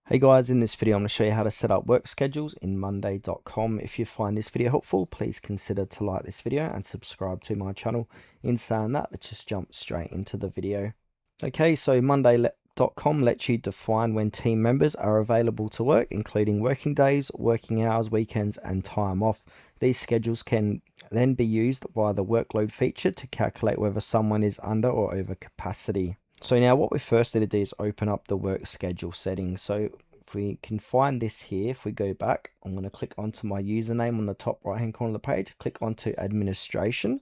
Hey guys, in this video I'm going to show you how to set up work schedules in monday.com. If you find this video helpful, please consider to like this video and subscribe to my channel. In saying that, let's just jump straight into the video. Okay, so monday.com lets you define when team members are available to work, including working days, working hours, weekends, and time off. These schedules can then be used via the workload feature to calculate whether someone is under or over capacity. So now what we first need to do is open up the work schedule settings. So if we can find this here, if we go back, I'm going to click onto my username on the top right hand corner of the page, click onto administration.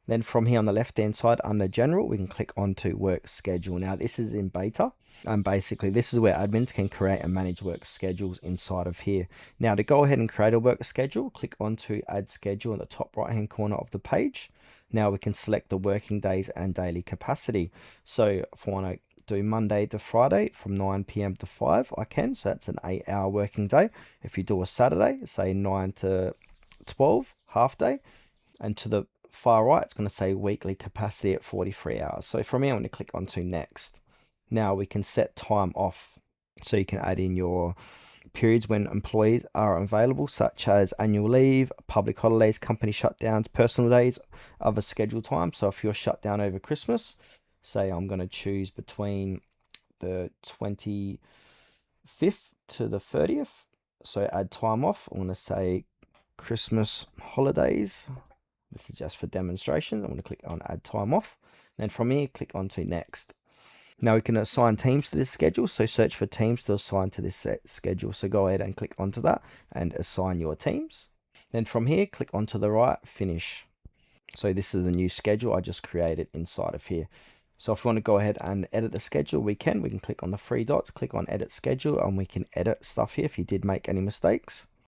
Then from here on the left hand side under general, we can click onto work schedule. Now this is in beta, and basically this is where admins can create and manage work schedules inside of here. Now to go ahead and create a work schedule, click onto add schedule in the top right hand corner of the page. Now we can select the working days and daily capacity. So if I want to do Monday to Friday from 9 p.m. to 5, I can. So that's an 8-hour working day. If you do a Saturday, say 9 to 12, half day. And to the far right, it's going to say weekly capacity at 43 hours. So from here, I'm going to click onto next. Now we can set time off. So you can add in your periods when employees are available, such as annual leave, public holidays, company shutdowns, personal days, other scheduled times. So if you're shut down over Christmas, say I'm going to choose between the 25th to the 30th. So add time off. I'm going to say Christmas holidays. This is just for demonstration. I'm going to click on add time off. Then from here, click onto next. Now we can assign teams to this schedule, so search for teams to assign to this schedule. So go ahead and click onto that and assign your teams. Then from here, click onto the right, finish. So this is the new schedule I just created inside of here. So if we want to go ahead and edit the schedule, we can click on the three dots, click on edit schedule, and we can edit stuff here if you did make any mistakes.